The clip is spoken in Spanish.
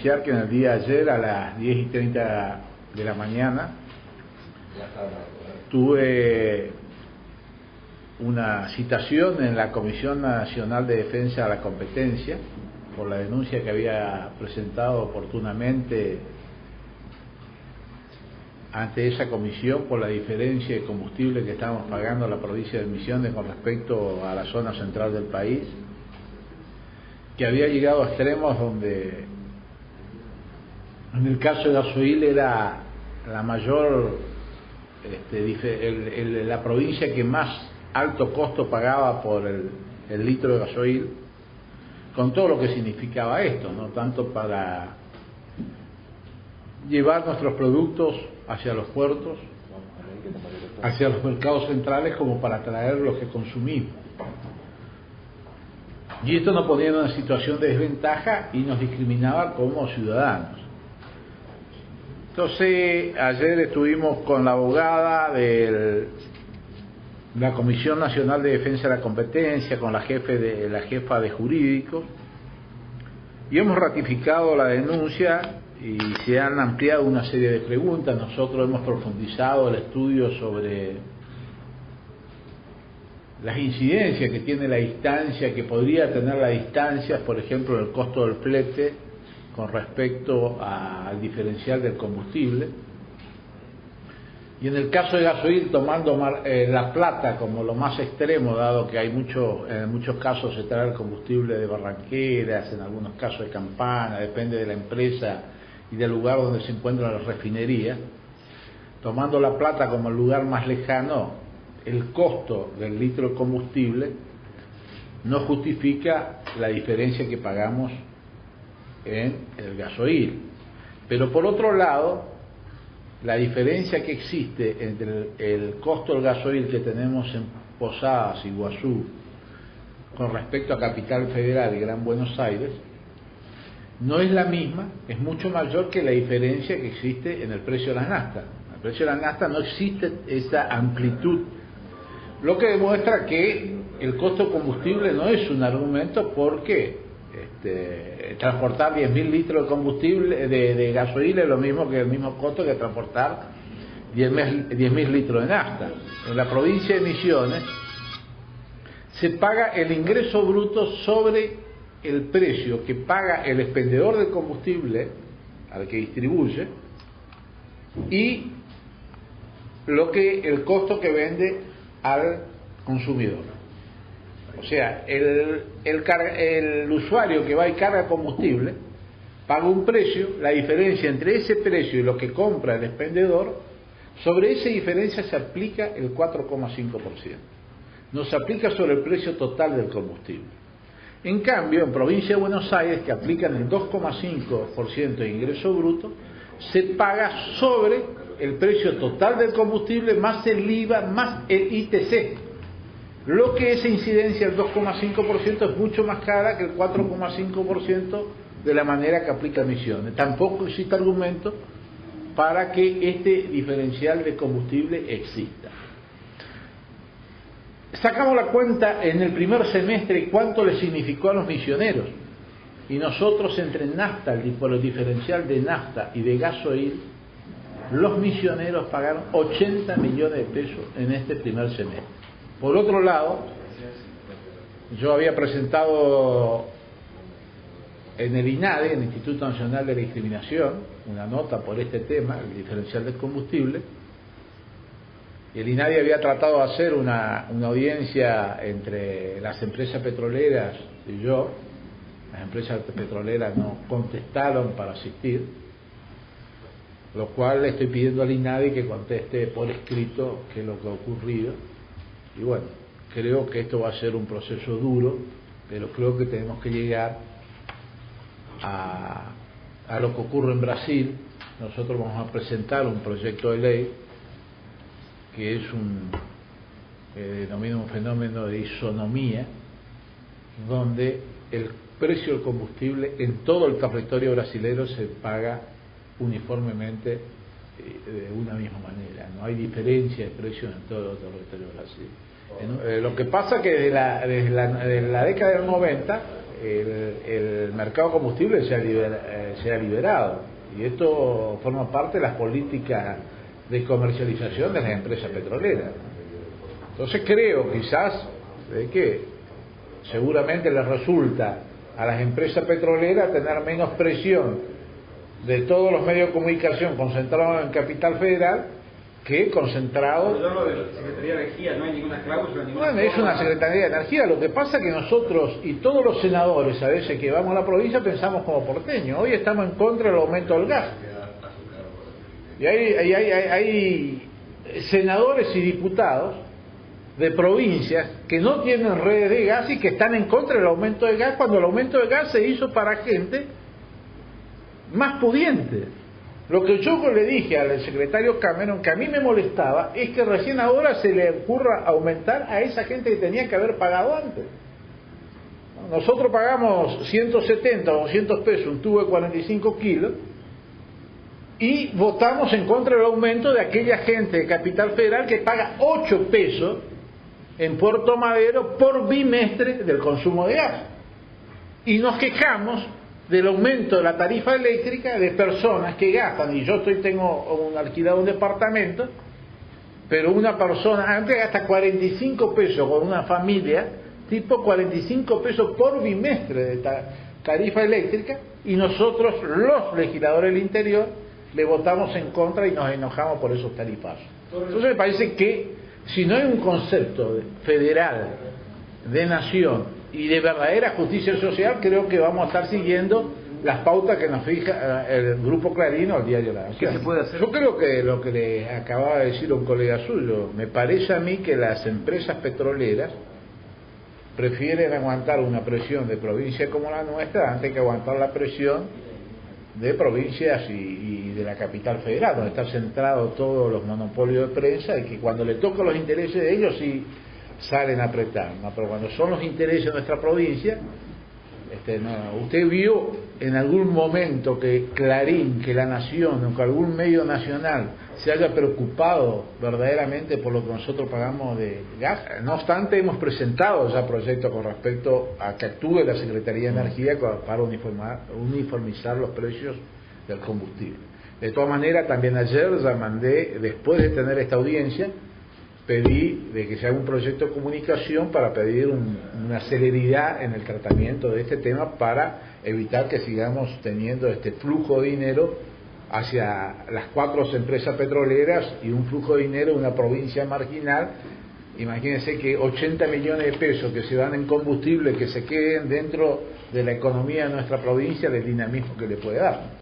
anunciar que en el día de ayer a las 10:30 de la mañana tuve una citación en la Comisión Nacional de Defensa de la Competencia por la denuncia que había presentado oportunamente ante esa comisión por la diferencia de combustible que estábamos pagando a la provincia de Misiones con respecto a la zona central del país, que había llegado a extremos donde en el caso de gasoil era la mayor, la provincia que más alto costo pagaba por el litro de gasoil, con todo lo que significaba esto, no tanto para llevar nuestros productos hacia los puertos, hacia los mercados centrales, como para traer lo que consumimos. Y esto nos ponía en una situación de desventaja y nos discriminaba como ciudadanos. Entonces, ayer estuvimos con la abogada de la Comisión Nacional de Defensa de la Competencia, con la jefa de jurídicos, y hemos ratificado la denuncia y se han ampliado una serie de preguntas. Nosotros hemos profundizado el estudio sobre las incidencias que tiene la distancia, que podría tener la distancia, por ejemplo, el costo del flete con respecto al diferencial del combustible. Y en el caso de gasoil, tomando La Plata como lo más extremo, dado que en muchos casos se trae el combustible de Barranqueras, en algunos casos de Campana, depende de la empresa y del lugar donde se encuentra la refinería. Tomando La Plata como el lugar más lejano, el costo del litro de combustible no justifica la diferencia que pagamos en el gasoil. Pero por otro lado, la diferencia que existe entre el costo del gasoil que tenemos en Posadas, Iguazú, con respecto a Capital Federal y Gran Buenos Aires, no es la misma, es mucho mayor que la diferencia que existe en el precio de las naftas. En el precio de las naftas no existe esa amplitud, lo que demuestra que el costo de combustible no es un argumento, porque transportar 10.000 litros de combustible, de gasoil, es lo mismo que el mismo costo que transportar 10.000 litros de nafta. En la provincia de Misiones se paga el ingreso bruto sobre el precio que paga el expendedor de combustible al que distribuye y el costo que vende al consumidor. O sea, el usuario que va y carga combustible paga un precio, la diferencia entre ese precio y lo que compra el expendedor, sobre esa diferencia se aplica el 4,5%. No se aplica sobre el precio total del combustible. En cambio, en provincia de Buenos Aires, que aplican el 2,5% de ingreso bruto, se paga sobre el precio total del combustible más el IVA más el ITC. Lo que esa incidencia del 2,5% es mucho más cara que el 4,5% de la manera que aplica Misiones. Tampoco existe argumento para que este diferencial de combustible exista. Sacamos la cuenta en el primer semestre cuánto le significó a los misioneros, y nosotros entre nafta, por el diferencial de nafta y de gasoil, los misioneros pagaron 80 millones de pesos en este primer semestre. Por otro lado, yo había presentado en el INADE, el Instituto Nacional de la Discriminación, una nota por este tema, el diferencial del combustible, y el INADE había tratado de hacer una audiencia entre las empresas petroleras y yo. Las empresas petroleras no contestaron para asistir, lo cual le estoy pidiendo al INADE que conteste por escrito qué es lo que ha ocurrido. Y bueno, creo que esto va a ser un proceso duro, pero creo que tenemos que llegar a lo que ocurre en Brasil. Nosotros vamos a presentar un proyecto de ley que es denomina un fenómeno de isonomía, donde el precio del combustible en todo el territorio brasileño se paga uniformemente de una misma manera. No hay diferencia de precios en todo el territorio de Brasil. Lo que pasa es que desde la década del 90 el mercado combustible sea liberado. Y esto forma parte de las políticas de comercialización de las empresas petroleras. Entonces creo quizás de que seguramente les resulta a las empresas petroleras tener menos presión de todos los medios de comunicación concentrados en Capital Federal que concentrados. Yo lo de la Secretaría de Energía, no hay ninguna cláusula, ninguna. Bueno, es una Secretaría de Energía. Lo que pasa es que nosotros y todos los senadores a veces que vamos a la provincia pensamos como porteños. Hoy estamos en contra del aumento del gas. Y hay senadores y diputados de provincias que no tienen redes de gas y que están en contra del aumento de gas, cuando el aumento de gas se hizo para gente más pudiente. Lo que yo le dije al secretario Cameron, que a mí me molestaba, es que recién ahora se le ocurra aumentar a esa gente que tenía que haber pagado antes. Nosotros pagamos 170 o 200 pesos un tubo de 45 kilos y votamos en contra del aumento de aquella gente de Capital Federal que paga 8 pesos en Puerto Madero por bimestre del consumo de gas. Y nos quejamos del aumento de la tarifa eléctrica de personas que gastan, y yo tengo alquilado un departamento, pero una persona antes gasta 45 pesos con una familia, tipo 45 pesos por bimestre de tarifa eléctrica, y nosotros, los legisladores del interior, le votamos en contra y nos enojamos por esos tarifazos. Entonces me parece que si no hay un concepto federal, de nación y de verdadera justicia social, creo que vamos a estar siguiendo las pautas que nos fija el Grupo Clarín o el Diario La Nación. ¿Qué se puede hacer? Yo creo que lo que le acababa de decir un colega suyo, me parece a mí que las empresas petroleras prefieren aguantar una presión de provincia como la nuestra antes que aguantar la presión de provincias y de la capital federal, donde está centrado todos los monopolios de prensa, y que cuando le tocan los intereses de ellos sí salen a apretar, ¿no? Pero cuando son los intereses de nuestra provincia, no. ¿Usted vio en algún momento que Clarín, que La Nación o que algún medio nacional se haya preocupado verdaderamente por lo que nosotros pagamos de gas? No obstante, hemos presentado ya proyectos con respecto a que actúe la Secretaría de Energía para uniformizar los precios del combustible. De todas maneras, también ayer ya mandé, después de tener esta audiencia, pedí de que se haga un proyecto de comunicación para pedir una celeridad en el tratamiento de este tema para evitar que sigamos teniendo este flujo de dinero hacia las 4 empresas petroleras y un flujo de dinero en una provincia marginal. Imagínense que 80 millones de pesos que se van en combustible que se queden dentro de la economía de nuestra provincia, del dinamismo que le puede dar.